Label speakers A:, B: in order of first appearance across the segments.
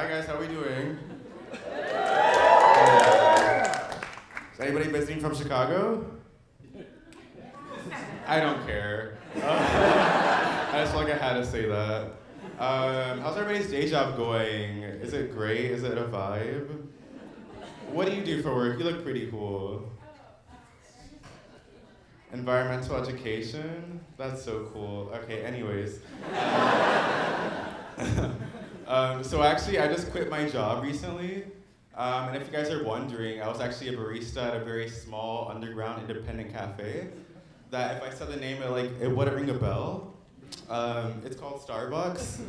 A: Hi guys, how we doing? Is anybody visiting from Chicago? I don't care. I just feel like I had to say that. How's everybody's day job going? Is it great? Is it a vibe? What do you do for work? You look pretty cool. Environmental education? That's so cool. Okay, anyways. So actually, I just quit my job recently. And if you guys are wondering, I was actually a barista at a very small underground independent cafe that if I said the name, it wouldn't ring a bell. It's called Starbucks.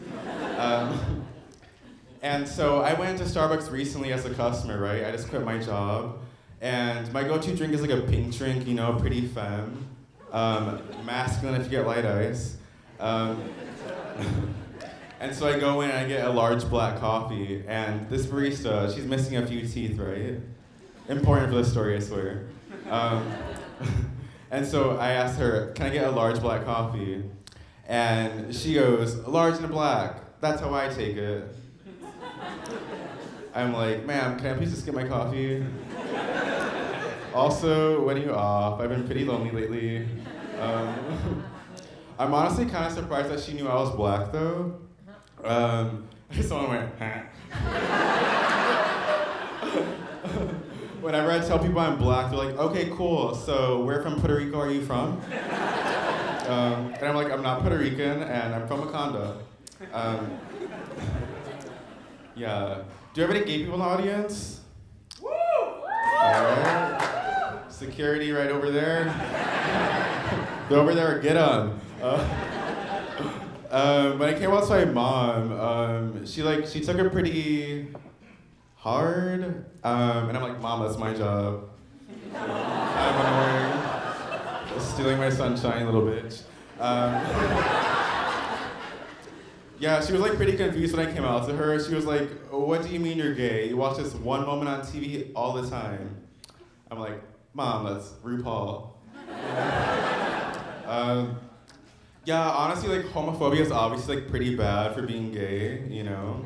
A: And so I went to Starbucks recently as a customer, right? I just quit my job. And my go-to drink is like a pink drink, you know, pretty femme. Masculine if you get light ice. And so I go in and I get a large black coffee, and this barista, she's missing a few teeth, right? Important for the story, I swear. And so I asked her, can I get a large black coffee? And she goes, a large and a black. That's how I take it. I'm like, ma'am, can I please just get my coffee? Also, when are you off? I've been pretty lonely lately. I'm honestly kind of surprised that she knew I was black, though. Someone went, huh? Whenever I tell people I'm black, they're like, okay, cool, so where from Puerto Rico are you from? And I'm like, I'm not Puerto Rican, and I'm from Wakanda. Yeah. Do you have any gay people in the audience? Woo! Alright. Security right over there. They're over there, get on. When I came out to my mom, she took it pretty hard, and I'm like, Mom, that's my job. I'm annoying, stealing my sunshine, little bitch. Yeah, she was like pretty confused when I came out to her. She was like, what do you mean you're gay? You watch this one moment on TV all the time. I'm like, Mom, that's RuPaul. Yeah, honestly, like, homophobia is obviously, like, pretty bad for being gay, you know?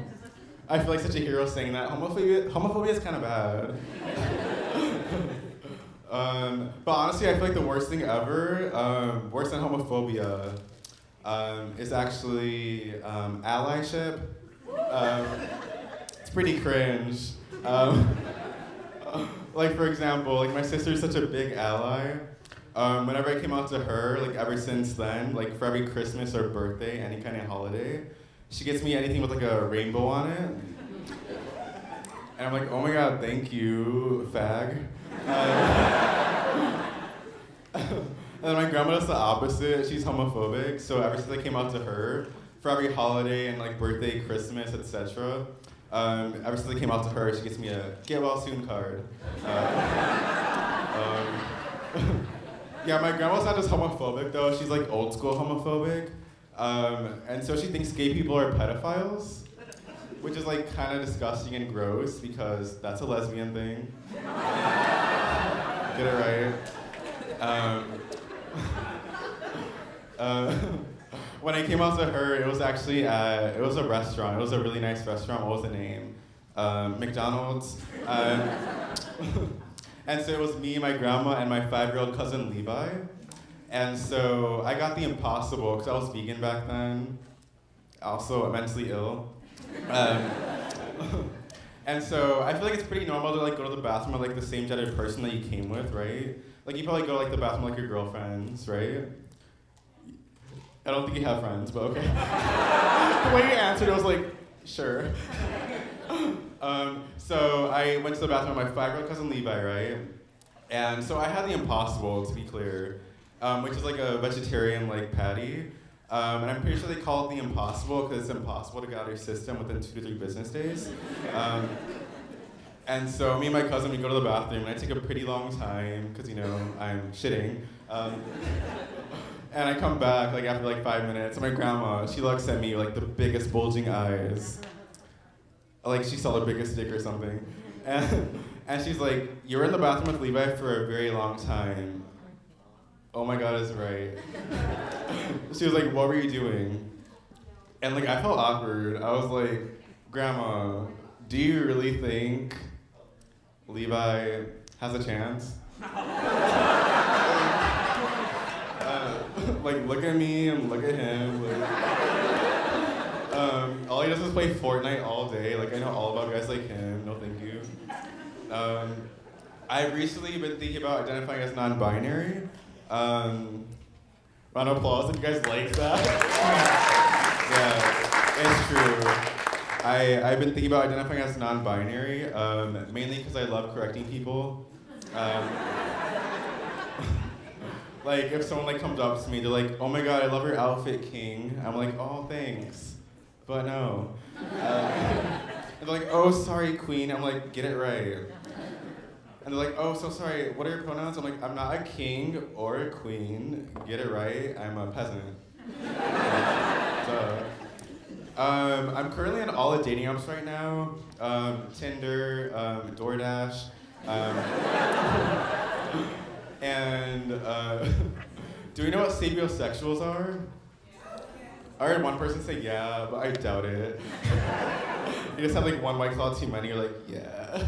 A: I feel like such a hero saying that. Homophobia is kind of bad. But honestly, I feel like the worst thing ever, worse than homophobia, is actually allyship. It's pretty cringe. Like, for example, like, my sister's such a big ally. Whenever I came out to her, like ever since then, like for every Christmas or birthday, any kind of holiday, she gets me anything with like a rainbow on it. And I'm like, oh my god, thank you, fag. And then my grandma does the opposite. She's homophobic, so ever since I came out to her, for every holiday and like birthday, Christmas, etc., ever since I came out to her, she gets me a get well soon card. Yeah, my grandma's not just homophobic though, she's like old school homophobic. And so she thinks gay people are pedophiles, which is like kind of disgusting and gross because that's a lesbian thing. Get it right. When I came out to her, it was actually it was a restaurant. It was a really nice restaurant. What was the name? McDonald's. And so it was me, my grandma, and my 5-year-old cousin Levi. And so I got the impossible, because I was vegan back then, also mentally ill. And so I feel like it's pretty normal to like go to the bathroom with like the same gendered person that you came with, right? Like you probably go to like the bathroom with like your girlfriends, right? I don't think you have friends, but okay. The way you answered, it was like, sure. So I went to the bathroom with my 5-year-old cousin Levi, right? And so I had the impossible, to be clear, which is like a vegetarian like patty. And I'm pretty sure they call it the impossible because it's impossible to get out of your system within 2 to 3 business days. And so me and my cousin, we go to the bathroom, and I take a pretty long time because, you know, I'm shitting. And I come back like after like 5 minutes, and my grandma, she looks at me with like the biggest bulging eyes. Like she saw the biggest dick or something. And she's like, you were in the bathroom with Levi for a very long time. Oh my god, is right. She was like, what were you doing? And like I felt awkward. I was like, Grandma, Do you really think Levi has a chance? Like, look at me and look at him. Like, all he does is play Fortnite all day. Like, I know all about guys like him. No, thank you. I've recently been thinking about identifying as non-binary. Round of applause if you guys like that. Yeah, it's true. I've been thinking about identifying as non-binary, mainly because I love correcting people. Like, if someone like comes up to me, they're like, "Oh my God, I love your outfit, King." I'm like, "Oh, thanks, but no." And they're like, "Oh, sorry, Queen." I'm like, "Get it right." And they're like, "Oh, so sorry, what are your pronouns?" I'm like, "I'm not a king or a queen. Get it right, I'm a peasant." So, I'm currently on all the dating apps right now. Tinder, DoorDash. And do we know what sapiosexuals are? I heard one person say yeah, but I doubt it. You just have like one White Claw too many, you're like, yeah.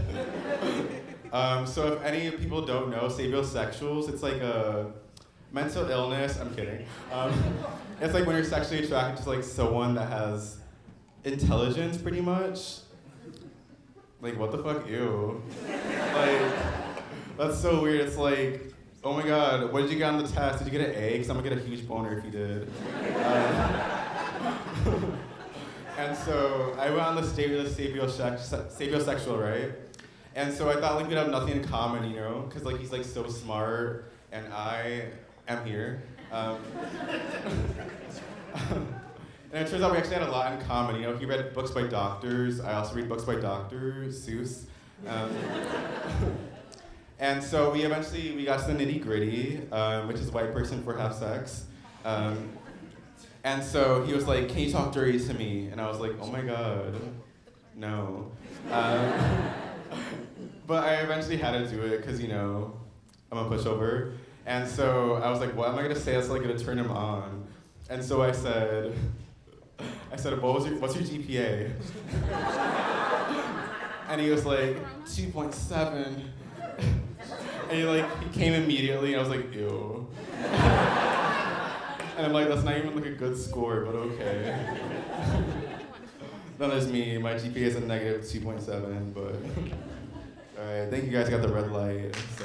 A: So if any people don't know, sapiosexuals, it's like a mental illness, I'm kidding. It's like when you're sexually attracted to like someone that has intelligence pretty much. Like, what the fuck, ew. Like, that's so weird, it's like, oh my God, what did you get on the test? Did you get an A? Because I'm gonna get a huge boner if you did. And so I went on this date with a sapiosexual, right? And so I thought like we'd have nothing in common, you know? Because like he's like so smart and I am here. And it turns out we actually had a lot in common, you know? He read books by doctors. I also read books by Dr. Seuss. And so we got to the nitty gritty, which is white person for have sex. And so he was like, "Can you talk dirty to me?" And I was like, "Oh my God, no." But I eventually had to do it because, you know, I'm a pushover. And so I was like, what am I gonna say that's like gonna turn him on? And so I said, what's your GPA? And he was like, 2.7. And he came immediately, and I was like, ew. And I'm like, that's not even like a good score, but okay. That is me. My GPA is a negative 2.7, but all right. Thank you guys. Got the red light. So.